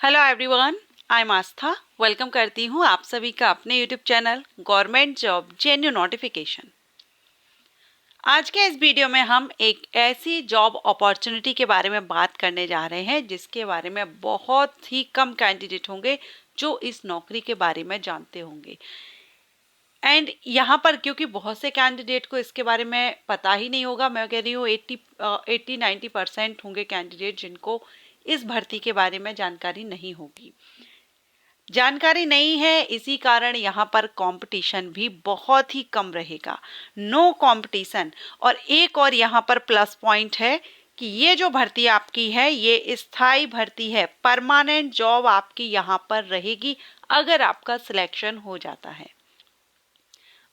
Hello everyone, I am Aastha. Welcome करती हूँ आप सभी का अपने YouTube channel government job जेन्यू notification. आज के इस वीडियो में हम एक ऐसी जॉब अपॉर्चुनिटी के बारे में बात करने जा रहे हैं जिसके बारे में बहुत ही कम कैंडिडेट होंगे जो इस नौकरी के बारे में जानते होंगे। एंड यहाँ पर क्योंकि बहुत से कैंडिडेट को इसके बारे में पता ही नहीं होगा, मैं कह रही हूँ 80-90% होंगे कैंडिडेट जिनको इस भर्ती के बारे में जानकारी नहीं होगी। जानकारी नहीं है, इसी कारण यहाँ पर कंपटीशन भी बहुत ही कम रहेगा, नो कंपटीशन। और एक और यहाँ पर प्लस पॉइंट है कि ये जो भर्ती आपकी है ये स्थायी भर्ती है, परमानेंट जॉब आपकी यहाँ पर रहेगी अगर आपका सिलेक्शन हो जाता है।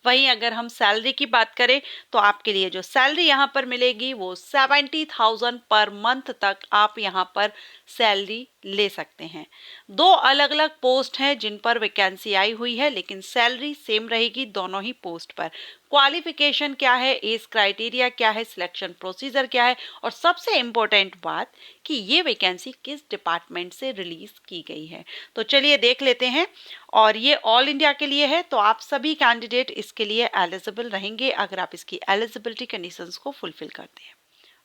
वहीं अगर हम सैलरी की बात करें तो आपके लिए जो सैलरी यहाँ पर मिलेगी वो 70,000 पर मंथ तक आप यहाँ पर सैलरी ले सकते हैं। दो अलग अलग पोस्ट हैं जिन पर वैकेंसी आई हुई है, लेकिन सैलरी सेम रहेगी दोनों ही पोस्ट पर। क्वालिफिकेशन क्या है, एज क्राइटेरिया क्या है, सिलेक्शन प्रोसीजर क्या है, और सबसे इम्पोर्टेंट बात कि ये वैकेंसी किस डिपार्टमेंट से रिलीज की गई है। तो चलिए देख लेते हैं। और ये ऑल इंडिया के लिए है, तो आप सभी कैंडिडेट इसके लिए एलिजिबल रहेंगे अगर आप इसकी एलिजिबिलिटी कंडीशंस को फुलफिल करते हैं।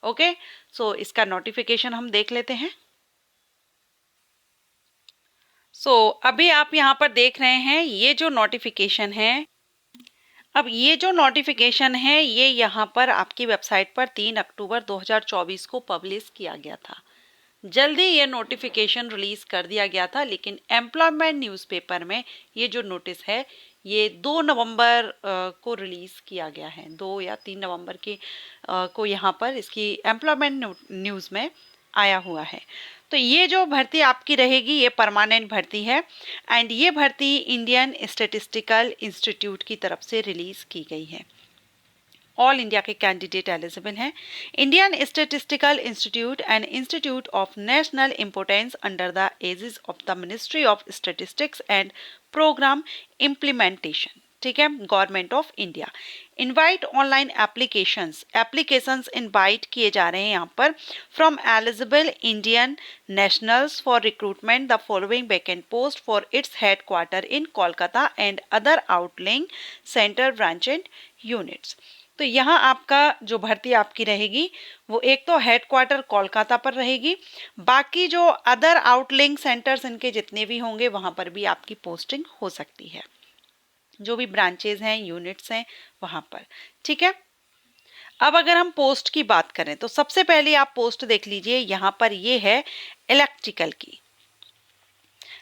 ओके, सो इसका नोटिफिकेशन हम देख लेते हैं। अभी आप यहाँ पर देख रहे हैं ये जो नोटिफिकेशन है। अब ये जो नोटिफिकेशन है ये यहाँ पर आपकी वेबसाइट पर 3 अक्टूबर 2024 को पब्लिश किया गया था। जल्दी ये नोटिफिकेशन रिलीज कर दिया गया था, लेकिन एम्प्लॉयमेंट न्यूज़पेपर में ये जो नोटिस है ये 2 नवंबर को रिलीज किया गया है। 2 या 3 नवंबर को यहाँ पर इसकी एम्प्लॉयमेंट न्यूज़ में आया हुआ है। तो ये जो भर्ती आपकी रहेगी ये परमानेंट भर्ती है एंड ये भर्ती इंडियन स्टैटिस्टिकल इंस्टीट्यूट की तरफ से रिलीज की गई है। ऑल इंडिया के कैंडिडेट एलिजिबल हैं। Indian Statistical Institute and institute of national importance under the aegis of the Ministry of Statistics and Programme Implementation, ठीक है, Government of India. Invite online applications invite किए जा रहे हैं यहाँ पर from eligible Indian nationals for recruitment the following vacant post for its headquarter in Kolkata and other outlying centre branch and units. तो यहाँ आपका जो भर्ती आपकी रहेगी वो एक तो हेडक्वार्टर कोलकाता पर रहेगी, बाकी जो अदर आउटलिंक सेंटर्स इनके जितने भी होंगे वहाँ पर भी आपकी पोस्टिंग हो सकती है, जो भी ब्रांचेज हैं, यूनिट्स हैं वहाँ पर, ठीक है। अब अगर हम पोस्ट की बात करें तो सबसे पहले आप पोस्ट देख लीजिए, यहाँ पर ये है इलेक्ट्रिकल की,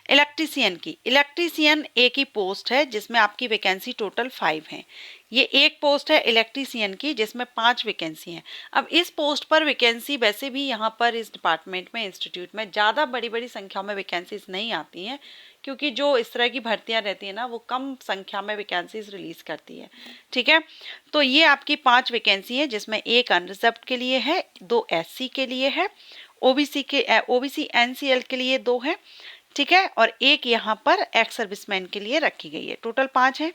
इलेक्ट्रीशियन एक ही पोस्ट है जिसमें आपकी वैकेंसी टोटल 5 है। ये एक पोस्ट है इलेक्ट्रीशियन की जिसमें 5 वैकेंसी हैं। अब इस पोस्ट पर वैकेंसी वैसे भी यहाँ पर इस डिपार्टमेंट में, इंस्टीट्यूट में ज़्यादा बड़ी संख्या में वैकेंसीज नहीं आती हैं, क्योंकि जो इस तरह की भर्तियाँ रहती हैं ना वो कम संख्या में वैकेंसीज रिलीज करती है, ठीक है। तो ये आपकी 5 वैकेंसी है जिसमें एक अनरिजर्व्ड के लिए है, 2 SC के लिए है, OBC NCL के लिए 2 है, ठीक है, और एक यहाँ पर एक्स सर्विसमैन के लिए रखी गई है। टोटल 5 है।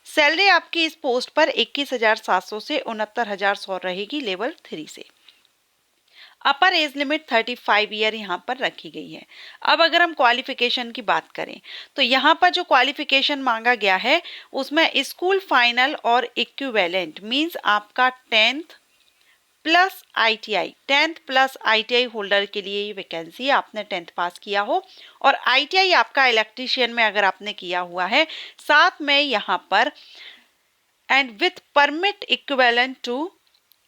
सैलरी आपकी इस पोस्ट पर 21,700 से 69,100 रहेगी लेवल 3 से। अपर एज लिमिट 35 ईयर यहाँ पर रखी गई है। अब अगर हम क्वालिफिकेशन की बात करें तो यहाँ पर जो क्वालिफिकेशन मांगा गया है उसमें स्कूल फाइनल और इक्विवेलेंट मींस आपका 10th plus ITI, 10th plus ITI holder के लिए ये वैकेंसी है। आपने 10th पास किया हो और ITI आपका इलेक्ट्रीशियन में अगर आपने किया हुआ है, साथ में यहाँ पर and with permit equivalent to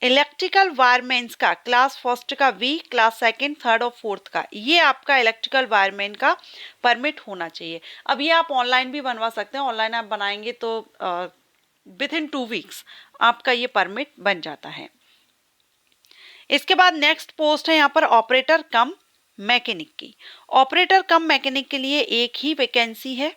electrical wiremen's का क्लास फर्स्ट का V, क्लास सेकंड, थर्ड और फोर्थ का, ये आपका इलेक्ट्रिकल वायरमैन का परमिट होना चाहिए। अब ये आप ऑनलाइन भी बनवा सकते हैं, ऑनलाइन आप बनाएंगे तो विद इन 2 वीक्स आपका ये परमिट बन जाता है। इसके बाद नेक्स्ट पोस्ट है यहाँ पर ऑपरेटर कम मैकेनिक की। ऑपरेटर कम मैकेनिक के लिए एक ही वैकेंसी है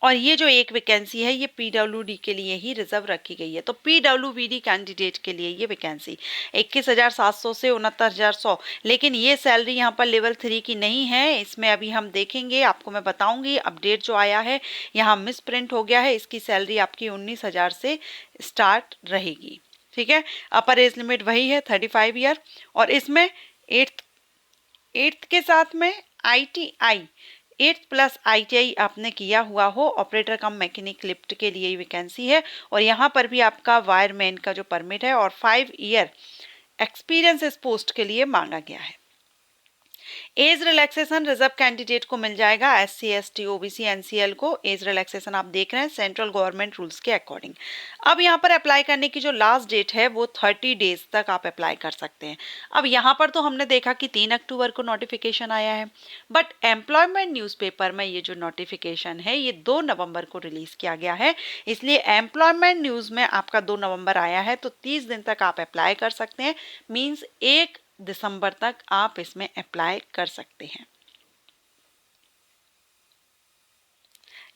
और ये जो एक वैकेंसी है ये PWD के लिए ही रिजर्व रखी गई है। तो PWD कैंडिडेट के लिए ये वैकेंसी 21,700 से 69,100, लेकिन ये सैलरी यहाँ पर लेवल 3 की नहीं है। इसमें अभी हम देखेंगे, आपको मैं बताऊंगी। अपडेट जो आया है यहाँ मिस प्रिंट हो गया है, इसकी सैलरी आपकी 19,000 से स्टार्ट रहेगी, ठीक है। अपर एज लिमिट वही है 35 ईयर और इसमें 8th के साथ में ITI 8+ ITI आपने किया हुआ हो, ऑपरेटर कम मैकेनिक लिफ्ट के लिए ही वैकेंसी है। और यहाँ पर भी आपका वायरमैन का जो परमिट है और 5 ईयर एक्सपीरियंस इस पोस्ट के लिए मांगा गया है। एज रिलैक्सेशन रिजर्व कैंडिडेट को मिल जाएगा, SC ST OBC NCL को एज रिलैक्सेशन आप देख रहे हैं सेंट्रल गवर्नमेंट रूल्स के अकॉर्डिंग। अब यहाँ पर अप्लाई करने की जो लास्ट डेट है वो 30 डेज तक आप अप्लाई कर सकते हैं। अब यहाँ पर तो हमने देखा कि 3 अक्टूबर को नोटिफिकेशन आया है, बट एम्प्लॉयमेंट न्यूज़पेपर में ये जो नोटिफिकेशन है ये 2 नवंबर को रिलीज किया गया है। इसलिए एम्प्लॉयमेंट न्यूज़ में आपका 2 नवंबर आया है तो 30 दिन तक आप अप्लाई कर सकते हैं। मीन्स 1 दिसंबर तक आप इसमें अप्लाई कर सकते हैं।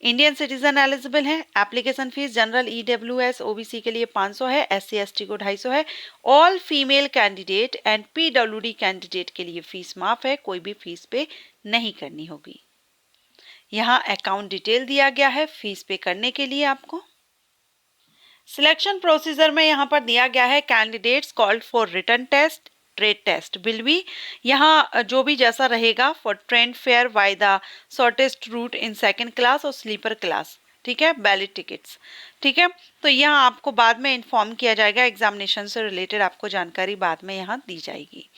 इंडियन सिटीजन एलिजिबल है। Application fees general EWS OBC के लिए 500 है, SC ST को 250 है। All female candidate and PWD candidate के लिए फीस माफ है, कोई भी फीस पे नहीं करनी होगी। यहाँ अकाउंट डिटेल दिया गया है फीस पे करने के लिए आपको। सिलेक्शन प्रोसीजर में यहाँ पर दिया गया है candidates called for written test, trade test will be, यहाँ जो भी जैसा रहेगा for train fare by the shortest route in second class और स्लीपर क्लास, ठीक है, बैलेट टिकट्स, ठीक है। तो यहाँ आपको बाद में इन्फॉर्म किया जाएगा, एग्जामिनेशन से रिलेटेड आपको जानकारी बाद में यहाँ दी जाएगी।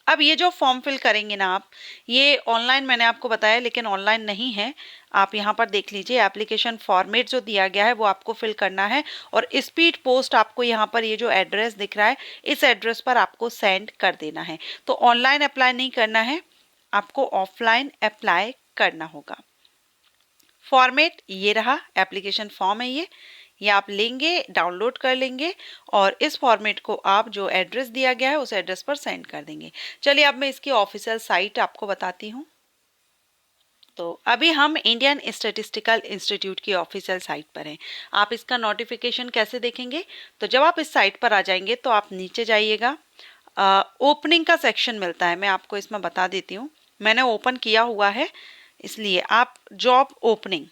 अब ये जो फॉर्म फिल करेंगे ना आप, ये ऑनलाइन मैंने आपको बताया लेकिन ऑनलाइन नहीं है, आप यहाँ पर देख लीजिए एप्लीकेशन फॉर्मेट जो दिया गया है वो आपको फिल करना है और स्पीड पोस्ट आपको यहाँ पर ये जो एड्रेस दिख रहा है इस एड्रेस पर आपको सेंड कर देना है। तो ऑनलाइन अप्लाई नहीं करना है, आपको ऑफलाइन अप्लाई करना होगा। फॉर्मेट ये रहा, एप्लीकेशन फॉर्म है ये आप लेंगे, डाउनलोड कर लेंगे और इस फॉर्मेट को आप जो एड्रेस दिया गया है उस एड्रेस पर सेंड कर देंगे। चलिए अब मैं इसकी ऑफिशियल साइट आपको बताती हूँ। तो अभी हम इंडियन स्टैटिस्टिकल इंस्टीट्यूट की ऑफिशियल साइट पर हैं। आप इसका नोटिफिकेशन कैसे देखेंगे, तो जब आप इस साइट पर आ जाएंगे तो आप नीचे जाइएगा, ओपनिंग का सेक्शन मिलता है, मैं आपको इसमें बता देती हूँ, मैंने ओपन किया हुआ है इसलिए आप जॉब ओपनिंग,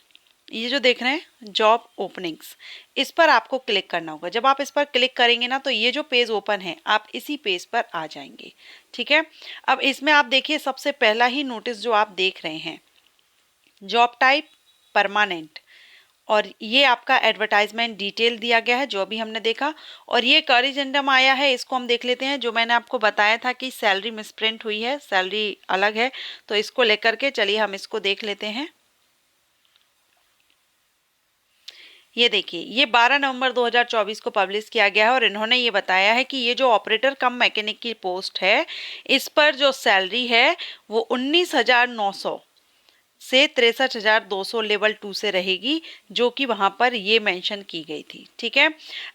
ये जो देख रहे हैं जॉब ओपनिंग्स, इस पर आपको क्लिक करना होगा। जब आप इस पर क्लिक करेंगे ना तो ये जो पेज ओपन है आप इसी पेज पर आ जाएंगे, ठीक है। अब इसमें आप देखिए सबसे पहला ही नोटिस जो आप देख रहे हैं, जॉब टाइप परमानेंट, और ये आपका एडवर्टाइजमेंट डिटेल दिया गया है जो अभी हमने देखा। और ये कॉरिजेंडम आया है, इसको हम देख लेते हैं। जो मैंने आपको बताया था कि सैलरी मिसप्रिंट हुई है, सैलरी अलग है, तो इसको लेकर के चलिए हम इसको देख लेते हैं। ये देखिए ये 12 नवंबर 2024 को पब्लिश किया गया है और इन्होंने ये बताया है कि ये जो ऑपरेटर कम मैकेनिक की पोस्ट है इस पर जो सैलरी है वो 19,900 से 63,200 लेवल 2 से रहेगी, जो कि वहां पर ये मेंशन की गई थी, ठीक है।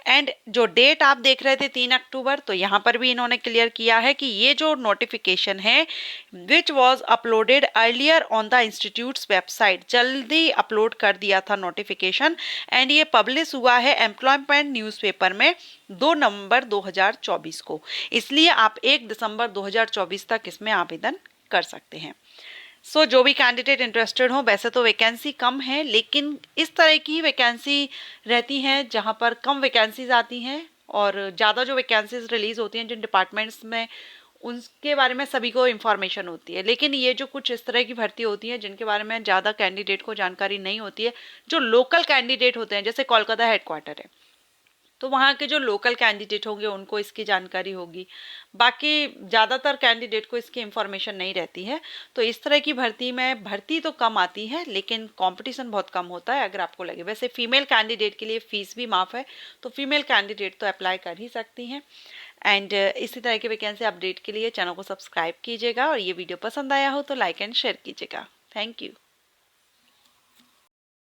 एंड जो डेट आप देख रहे थे 3 अक्टूबर, तो यहाँ पर भी इन्होंने क्लियर किया है कि ये जो नोटिफिकेशन है which was uploaded earlier on the institutes website, जल्दी अपलोड कर दिया था नोटिफिकेशन, एंड ये पब्लिश हुआ है एम्प्लॉयमेंट न्यूज़पेपर में 2 नवंबर 2024 को। इसलिए आप 1 दिसंबर 2024 तक इसमें आवेदन कर सकते हैं। जो भी कैंडिडेट इंटरेस्टेड हो, वैसे तो वैकेंसी कम है लेकिन इस तरह की वैकेंसी रहती हैं जहां पर कम वैकेंसीज आती हैं और ज़्यादा जो वैकेंसीज रिलीज होती हैं जिन डिपार्टमेंट्स में, उनके बारे में सभी को इन्फॉर्मेशन होती है। लेकिन ये जो कुछ इस तरह की भर्ती होती है जिनके बारे में ज़्यादा कैंडिडेट को जानकारी नहीं होती है, जो लोकल कैंडिडेट होते हैं, जैसे कोलकाता हेडक्वार्टर है तो वहाँ के जो लोकल कैंडिडेट होंगे उनको इसकी जानकारी होगी, बाकी ज़्यादातर कैंडिडेट को इसकी इन्फॉर्मेशन नहीं रहती है। तो इस तरह की भर्ती में भर्ती तो कम आती है लेकिन कंपटीशन बहुत कम होता है, अगर आपको लगे। वैसे फीमेल कैंडिडेट के लिए फ़ीस भी माफ़ है, तो फीमेल कैंडिडेट तो अप्लाई कर ही सकती हैं। एंड इसी तरह के वैकेंसी अपडेट के लिए चैनल को सब्सक्राइब कीजिएगा और ये वीडियो पसंद आया हो तो लाइक एंड शेयर कीजिएगा। Thank you.